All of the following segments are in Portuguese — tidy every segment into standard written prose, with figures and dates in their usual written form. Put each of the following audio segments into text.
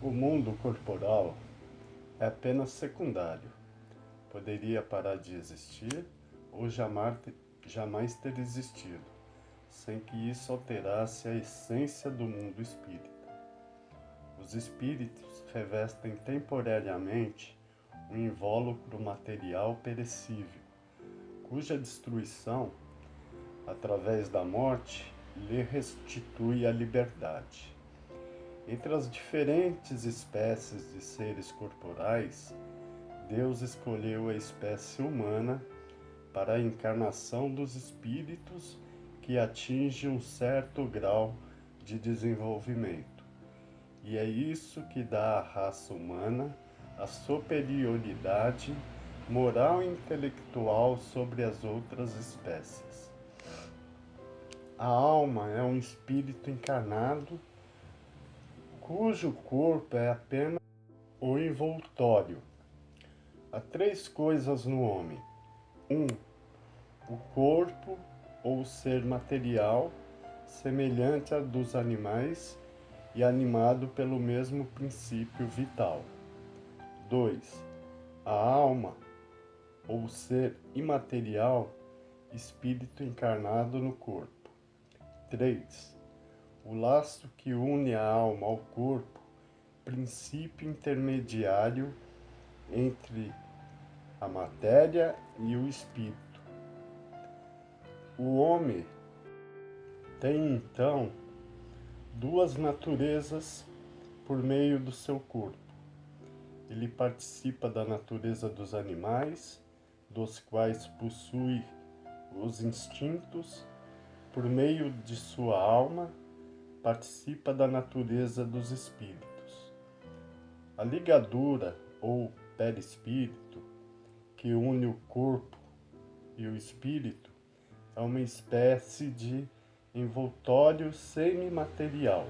O mundo corporal é apenas secundário. Poderia parar de existir ou jamais ter existido, sem que isso alterasse a essência do mundo espírita. Os espíritos revestem temporariamente um invólucro material perecível, cuja destruição, através da morte, lhe restitui a liberdade. Entre as diferentes espécies de seres corporais, Deus escolheu a espécie humana para a encarnação dos espíritos que atinge um certo grau de desenvolvimento. E é isso que dá à raça humana a superioridade moral e intelectual sobre as outras espécies. A alma é um espírito encarnado cujo corpo é apenas o envoltório. Há três coisas no homem. 1. O corpo ou ser material, semelhante ao dos animais e animado pelo mesmo princípio vital. 2. A alma ou ser imaterial, espírito encarnado no corpo. 3. O laço que une a alma ao corpo, princípio intermediário entre a matéria e o espírito. O homem tem então duas naturezas por meio do seu corpo. Ele participa da natureza dos animais, dos quais possui os instintos, por meio de sua alma, participa da natureza dos espíritos. A ligadura ou perispírito, que une o corpo e o espírito, é uma espécie de envoltório semimaterial.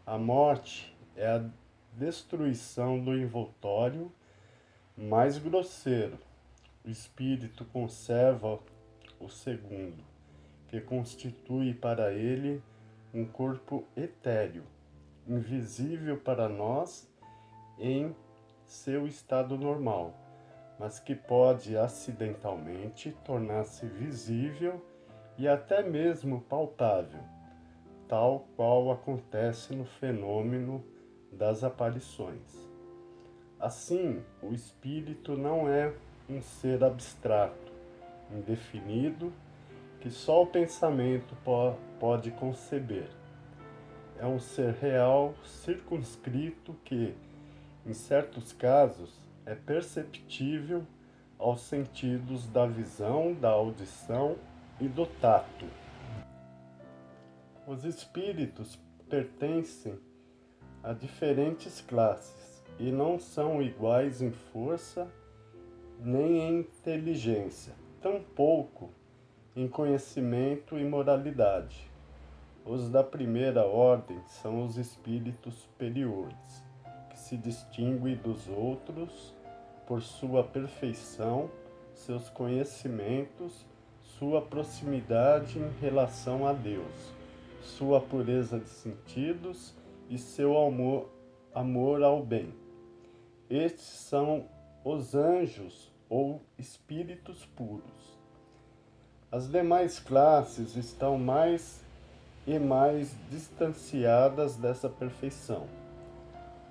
A morte é a destruição do envoltório mais grosseiro. O espírito conserva o segundo, que constitui para ele um corpo etéreo, invisível para nós em seu estado normal, mas que pode acidentalmente tornar-se visível e até mesmo palpável, tal qual acontece no fenômeno das aparições. Assim, o espírito não é um ser abstrato, indefinido, que só o pensamento pode conceber. É um ser real, circunscrito, que, em certos casos, é perceptível aos sentidos da visão, da audição e do tato. Os espíritos pertencem a diferentes classes e não são iguais em força nem em inteligência, tampouco em conhecimento e moralidade. Os da primeira ordem são os espíritos superiores, que se distinguem dos outros por sua perfeição, seus conhecimentos, sua proximidade em relação a Deus, sua pureza de sentidos e seu amor ao bem. Estes são os anjos ou espíritos puros. As demais classes estão mais e mais distanciadas dessa perfeição.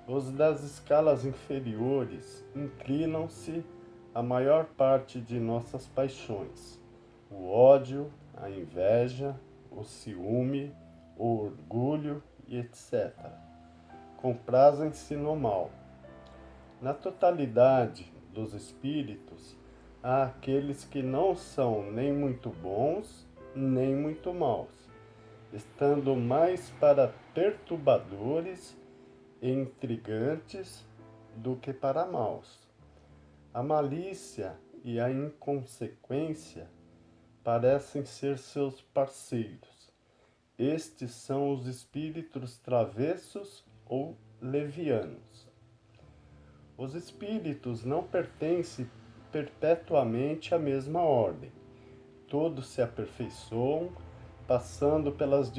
Os das escalas inferiores inclinam-se a maior parte de nossas paixões: o ódio, a inveja, o ciúme, o orgulho e etc. Comprazem-se no mal. Na totalidade dos espíritos, há aqueles que não são nem muito bons, nem muito maus, estando mais para perturbadores e intrigantes do que para maus. A malícia e a inconsequência parecem ser seus parceiros. Estes são os espíritos travessos ou levianos. Os espíritos não pertencem perpetuamente à mesma ordem. Todos se aperfeiçoam, passando pelos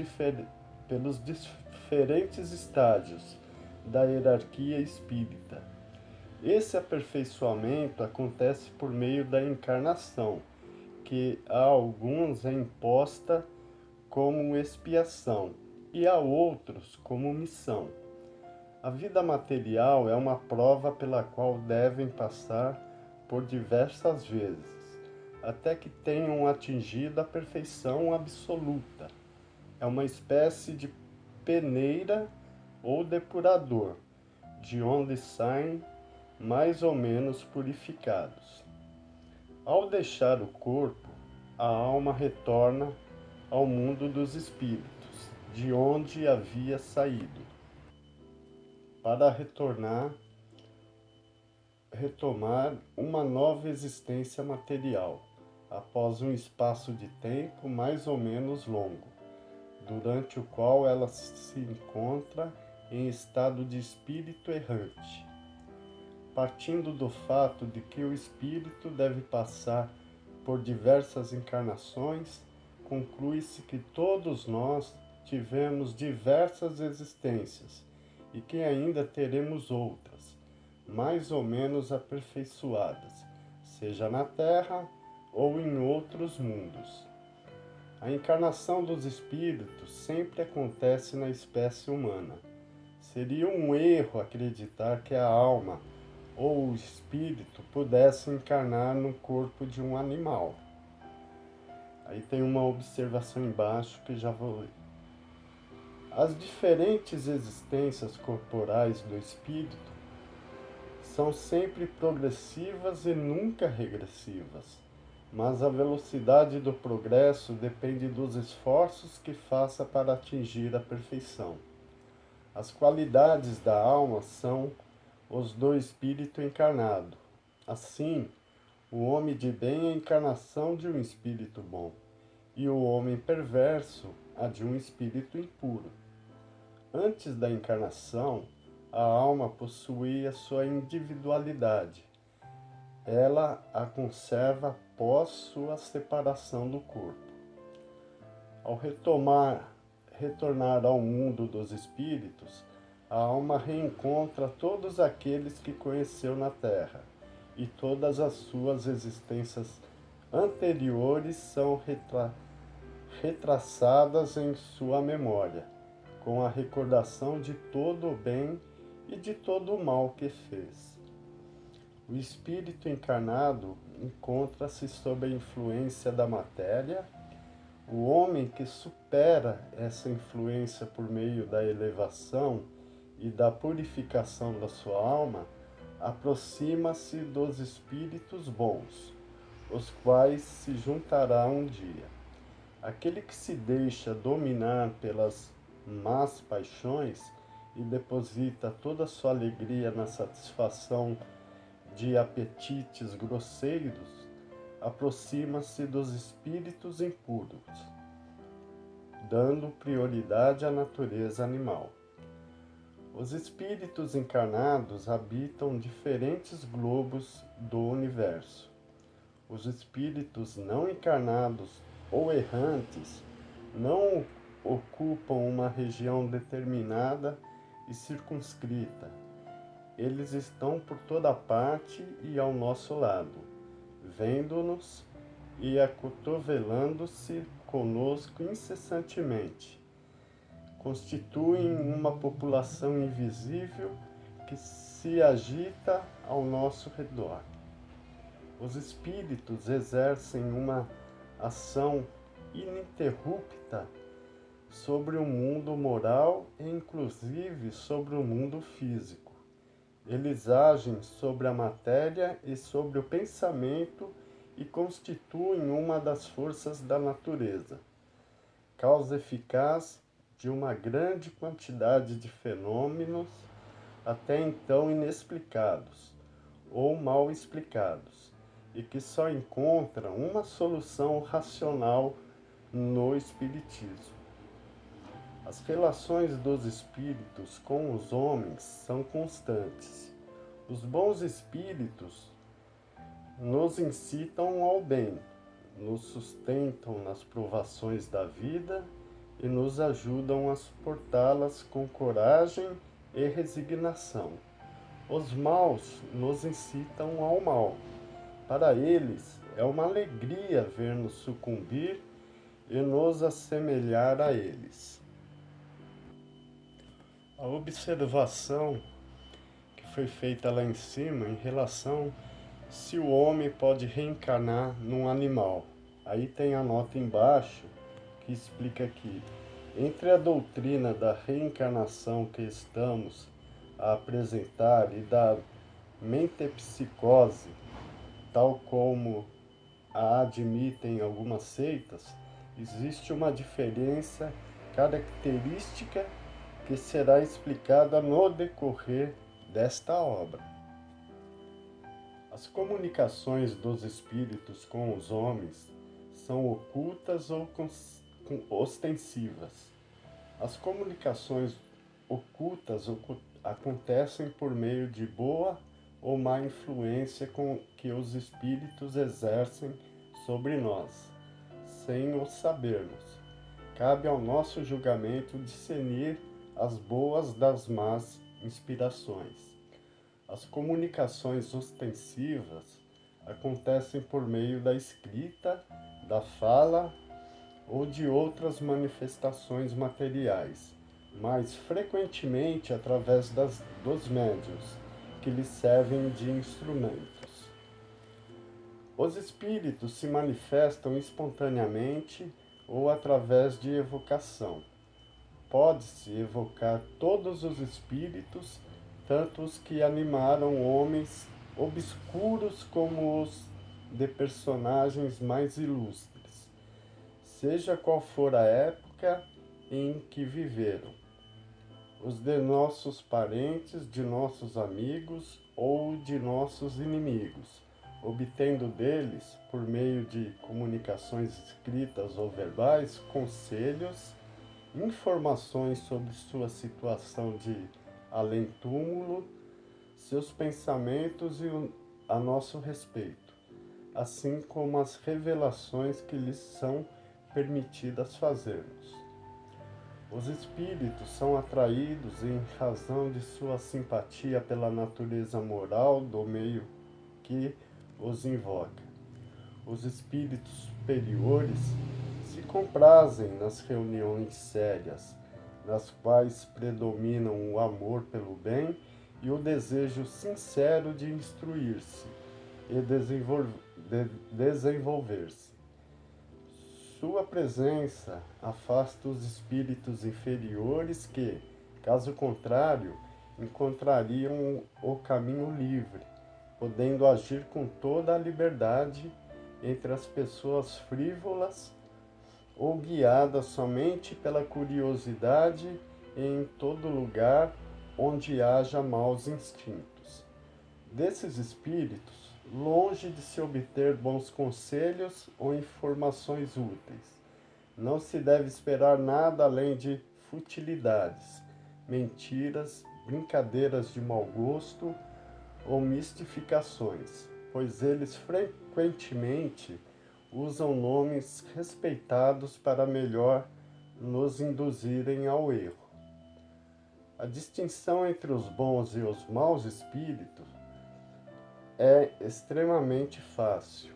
diferentes estágios da hierarquia espírita. Esse aperfeiçoamento acontece por meio da encarnação, que a alguns é imposta como expiação e a outros como missão. A vida material é uma prova pela qual devem passar por diversas vezes, até que tenham atingido a perfeição absoluta. É uma espécie de peneira ou depurador, de onde saem mais ou menos purificados. Ao deixar o corpo, a alma retorna ao mundo dos espíritos, de onde havia saído, para retomar uma nova existência material, após um espaço de tempo mais ou menos longo, durante o qual ela se encontra em estado de espírito errante. Partindo do fato de que o espírito deve passar por diversas encarnações, conclui-se que todos nós tivemos diversas existências e que ainda teremos outras, mais ou menos aperfeiçoadas, seja na Terra ou em outros mundos. A encarnação dos espíritos sempre acontece na espécie humana. Seria um erro acreditar que a alma ou o espírito pudesse encarnar no corpo de um animal. Aí tem uma observação embaixo que já vou ler. As diferentes existências corporais do espírito são sempre progressivas e nunca regressivas, mas a velocidade do progresso depende dos esforços que faça para atingir a perfeição. As qualidades da alma são os do espírito encarnado. Assim, o homem de bem é a encarnação de um espírito bom, e o homem perverso a de um espírito impuro. Antes da encarnação, a alma possuía sua individualidade. Ela a conserva após sua separação do corpo. Ao retornar ao mundo dos espíritos, a alma reencontra todos aqueles que conheceu na Terra, e todas as suas existências anteriores são retraçadas em sua memória, com a recordação de todo o bem e de todo o mal que fez. O espírito encarnado encontra-se sob a influência da matéria. O homem que supera essa influência por meio da elevação e da purificação da sua alma, aproxima-se dos espíritos bons, os quais se juntará um dia. Aquele que se deixa dominar pelas más paixões e deposita toda a sua alegria na satisfação de apetites grosseiros, aproxima-se dos espíritos impuros, dando prioridade à natureza animal. Os espíritos encarnados habitam diferentes globos do universo. Os espíritos não encarnados ou errantes não ocupam uma região determinada e circunscrita. Eles estão por toda parte e ao nosso lado, vendo-nos e acotovelando-se conosco incessantemente. Constituem uma população invisível que se agita ao nosso redor. Os espíritos exercem uma ação ininterrupta sobre o mundo moral e inclusive sobre o mundo físico. Eles agem sobre a matéria e sobre o pensamento e constituem uma das forças da natureza, causa eficaz de uma grande quantidade de fenômenos até então inexplicados ou mal explicados, e que só encontram uma solução racional no Espiritismo. As relações dos espíritos com os homens são constantes. Os bons espíritos nos incitam ao bem, nos sustentam nas provações da vida e nos ajudam a suportá-las com coragem e resignação. Os maus nos incitam ao mal. Para eles é uma alegria ver-nos sucumbir e nos assemelhar a eles. A observação que foi feita lá em cima em relação se o homem pode reencarnar num animal. Aí tem a nota embaixo que explica que entre a doutrina da reencarnação que estamos a apresentar e da mentepsicose, tal como a admitem algumas seitas, existe uma diferença característica que será explicada no decorrer desta obra. As comunicações dos espíritos com os homens são ocultas ou ostensivas. As comunicações ocultas acontecem por meio de boa ou má influência que os espíritos exercem sobre nós, sem o sabermos. Cabe ao nosso julgamento discernir as boas das más inspirações. As comunicações ostensivas acontecem por meio da escrita, da fala ou de outras manifestações materiais, mas frequentemente através dos médiuns, que lhes servem de instrumentos. Os espíritos se manifestam espontaneamente ou através de evocação. Pode-se evocar todos os espíritos, tanto os que animaram homens obscuros como os de personagens mais ilustres, seja qual for a época em que viveram, os de nossos parentes, de nossos amigos ou de nossos inimigos, obtendo deles, por meio de comunicações escritas ou verbais, conselhos, informações sobre sua situação de além-túmulo, seus pensamentos a nosso respeito, assim como as revelações que lhes são permitidas fazermos. Os espíritos são atraídos em razão de sua simpatia pela natureza moral do meio que os invoca. Os espíritos superiores se comprazem nas reuniões sérias, nas quais predominam o amor pelo bem e o desejo sincero de instruir-se e desenvolver-se. Sua presença afasta os espíritos inferiores que, caso contrário, encontrariam o caminho livre, podendo agir com toda a liberdade entre as pessoas frívolas ou guiadas somente pela curiosidade em todo lugar onde haja maus instintos. Desses espíritos, longe de se obter bons conselhos ou informações úteis, não se deve esperar nada além de futilidades, mentiras, brincadeiras de mau gosto ou mistificações, pois eles frequentemente usam nomes respeitados para melhor nos induzirem ao erro. A distinção entre os bons e os maus espíritos é extremamente fácil.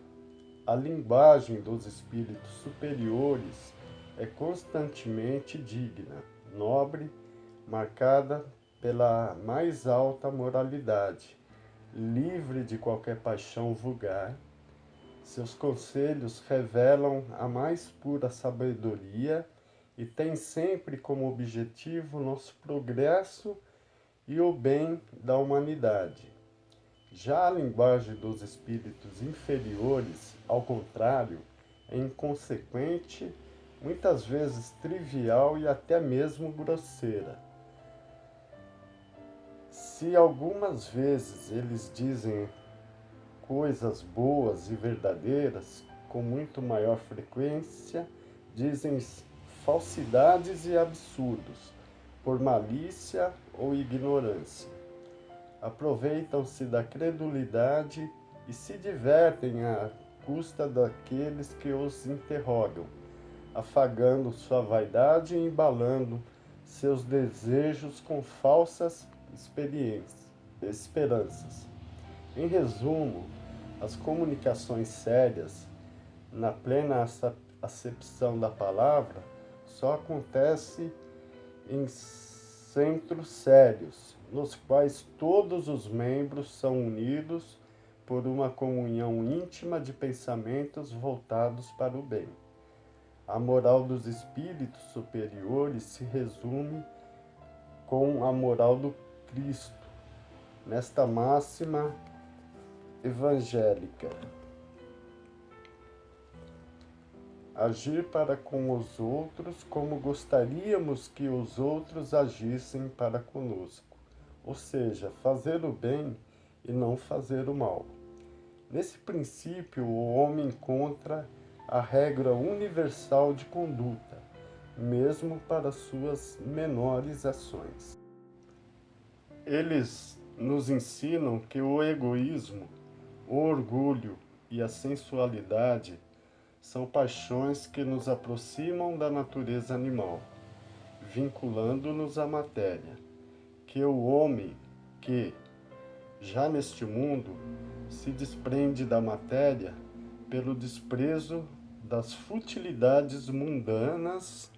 A linguagem dos espíritos superiores é constantemente digna, nobre, marcada pela mais alta moralidade, livre de qualquer paixão vulgar. Seus conselhos revelam a mais pura sabedoria e têm sempre como objetivo nosso progresso e o bem da humanidade. Já a linguagem dos espíritos inferiores, ao contrário, é inconsequente, muitas vezes trivial e até mesmo grosseira. Se algumas vezes eles dizem coisas boas e verdadeiras, com muito maior frequência, dizem falsidades e absurdos, por malícia ou ignorância. Aproveitam-se da credulidade e se divertem à custa daqueles que os interrogam, afagando sua vaidade e embalando seus desejos com falsas esperanças. Em resumo, as comunicações sérias, na plena acepção da palavra, só acontece em centros sérios, nos quais todos os membros são unidos por uma comunhão íntima de pensamentos voltados para o bem. A moral dos espíritos superiores se resume com a moral do Cristo, nesta máxima evangélica: agir para com os outros como gostaríamos que os outros agissem para conosco, ou seja, fazer o bem e não fazer o mal. Nesse princípio, o homem encontra a regra universal de conduta, mesmo para suas menores ações. Eles nos ensinam que o egoísmo, o orgulho e a sensualidade são paixões que nos aproximam da natureza animal, vinculando-nos à matéria, que o homem que, já neste mundo, se desprende da matéria pelo desprezo das futilidades mundanas